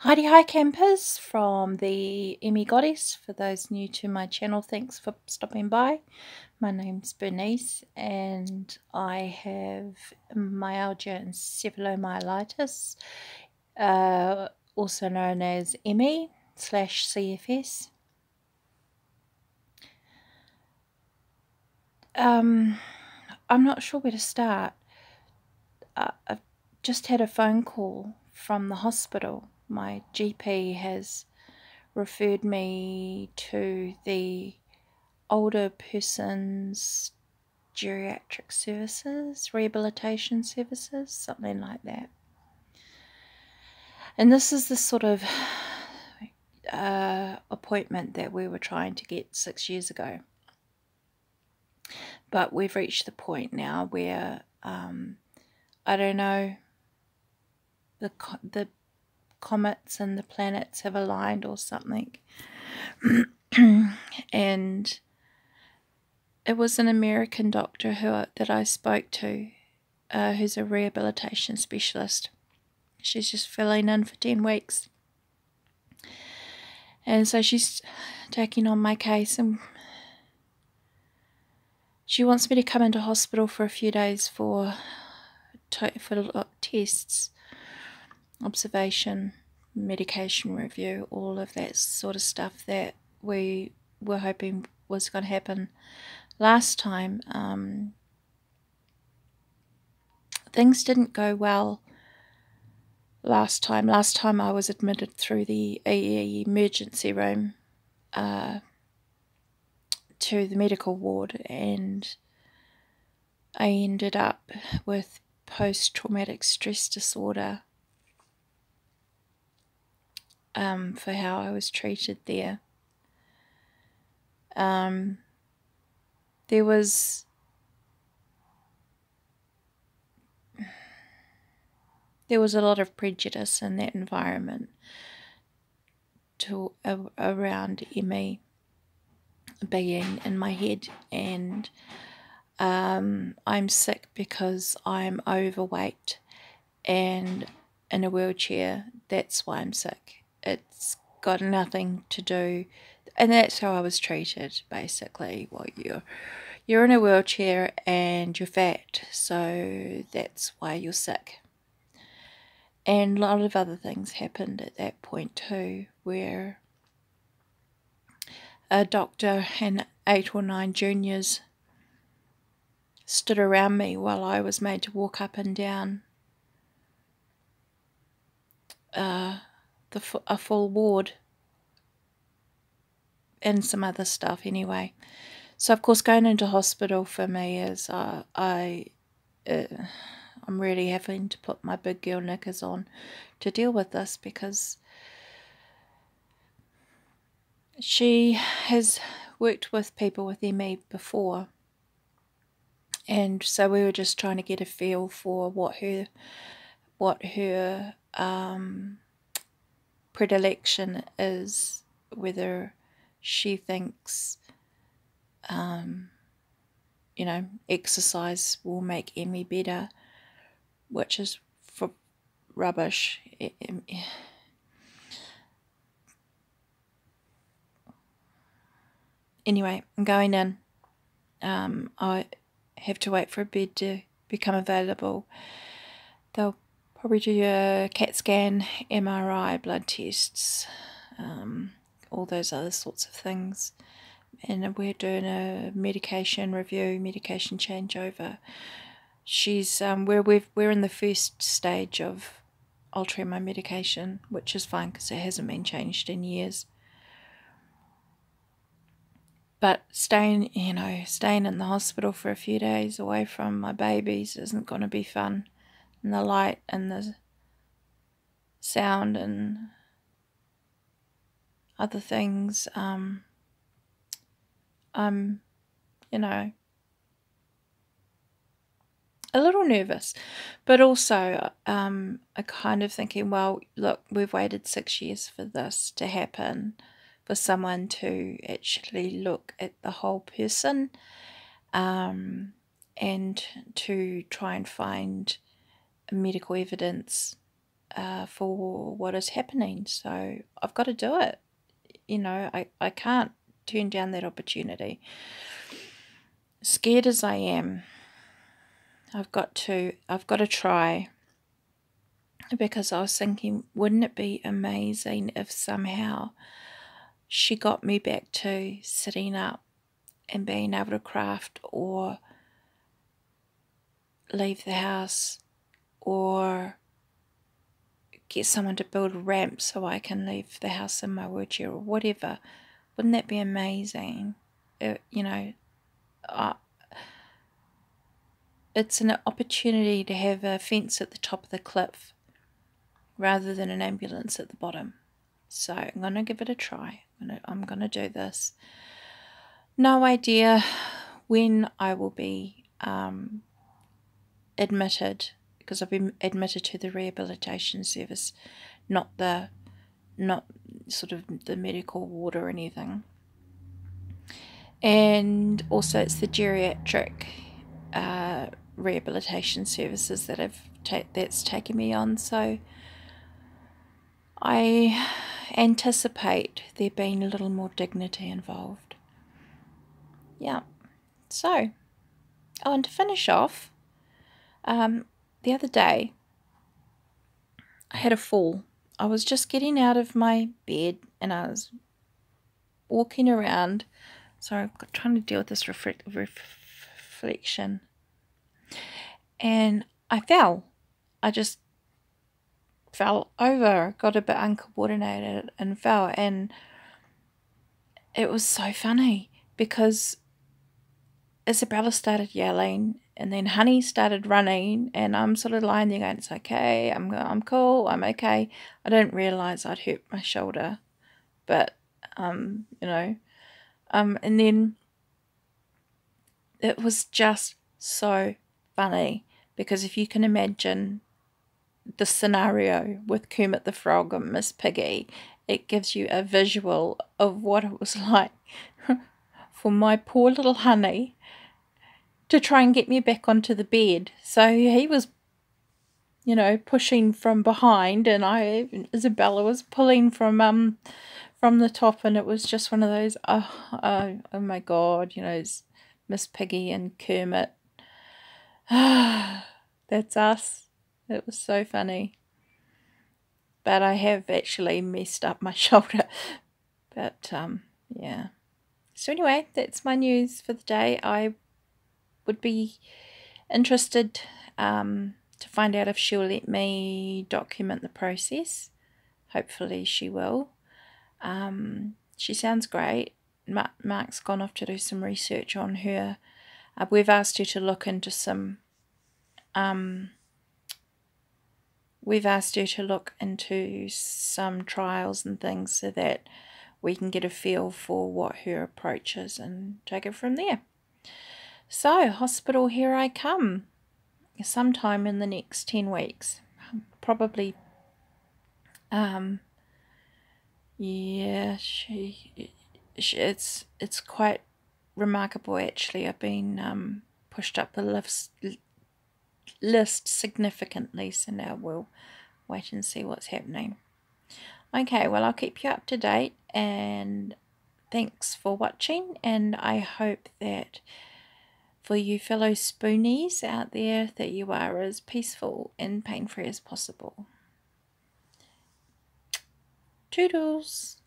Hi campers from the M.E Goddess. For those new to my channel, thanks for stopping by. My name's Bernice and I have Myalgia Encephalomyelitis, also known as ME/CFS. I'm not sure where to start. I've just had a phone call from the hospital. My GP has referred me to the older persons geriatric services, rehabilitation services, something like that. And this is the sort of appointment that we were trying to get 6 years ago. But we've reached the point now where I don't know, the comets and the planets have aligned or something. And it was an American doctor that I spoke to, who's a rehabilitation specialist. She's just filling in for 10 weeks. And so she's taking on my case, and she wants me to come into hospital for a few days for tests, observation, medication review, all of that sort of stuff that we were hoping was going to happen last time. Things didn't go well last time. Last time I was admitted through the emergency room to the medical ward, and I ended up with post-traumatic stress disorder for how I was treated there. There was a lot of prejudice in that environment around ME being in my head, and I'm sick because I'm overweight and in a wheelchair. That's why I'm sick. It's got nothing to do, and that's how I was treated basically. Well, you're in a wheelchair and you're fat, so that's why you're sick. And a lot of other things happened at that point too, where a doctor and 8 or 9 juniors stood around me while I was made to walk up and down a full ward and some other stuff anyway. So of course going into hospital for me is I'm really having to put my big girl knickers on to deal with this, because she has worked with people with ME before, and so we were just trying to get a feel for what her predilection is, whether she thinks you know, exercise will make ME better, which is for rubbish. Anyway, I'm going in. I have to wait for a bed to become available. They'll probably do a CAT scan, MRI, blood tests, all those other sorts of things. And we're doing a medication review, medication changeover. She's we're in the first stage of altering my medication, which is fine because it hasn't been changed in years. But staying in the hospital for a few days away from my babies isn't going to be fun. And the light and the sound and other things, I'm, a little nervous, but also I'm kind of thinking, well, look, we've waited 6 years for this to happen, for someone to actually look at the whole person, and to try and find medical evidence for what is happening. So I've got to do it. I can't turn down that opportunity. Scared as I am, I've got to try, because I was thinking, wouldn't it be amazing if somehow she got me back to sitting up and being able to craft or leave the house or get someone to build a ramp so I can leave the house in my wheelchair or whatever. Wouldn't that be amazing? It's an opportunity to have a fence at the top of the cliff rather than an ambulance at the bottom. So I'm going to give it a try. I'm going to do this. No idea when I will be admitted, because I've been admitted to the rehabilitation service, not sort of the medical ward or anything. And also it's the geriatric rehabilitation services that's taken me on. So I anticipate there being a little more dignity involved. Yeah. So, and to finish off, the other day I had a fall. I was just getting out of my bed and I was walking around. Sorry, I'm trying to deal with this reflection. And I fell. I just fell over, got a bit uncoordinated and fell. And it was so funny because Isabella started yelling and then Honey started running and I'm sort of lying there going, it's okay, I'm cool, I'm okay. I didn't realise I'd hurt my shoulder. But, and then it was just so funny because if you can imagine the scenario with Kermit the Frog and Miss Piggy, it gives you a visual of what it was like for my poor little Honey to try and get me back onto the bed. So he was, pushing from behind and Isabella was pulling from the top, and it was just one of those, oh my God, it's Miss Piggy and Kermit. That's us. It was so funny. But I have actually messed up my shoulder. But, yeah. So anyway, that's my news for the day. I would be interested to find out if she'll let me document the process. Hopefully she will. She sounds great. Mark's gone off to do some research on her. We've asked her to look into some trials and things so that we can get a feel for what her approach is and take it from there. So, hospital, here I come. Sometime in the next 10 weeks. Probably, yeah, it's quite remarkable actually. I've been pushed up the list significantly, so now we'll wait and see what's happening. Okay, well, I'll keep you up to date, and thanks for watching, and I hope that for you fellow spoonies out there that you are as peaceful and pain-free as possible. Toodles!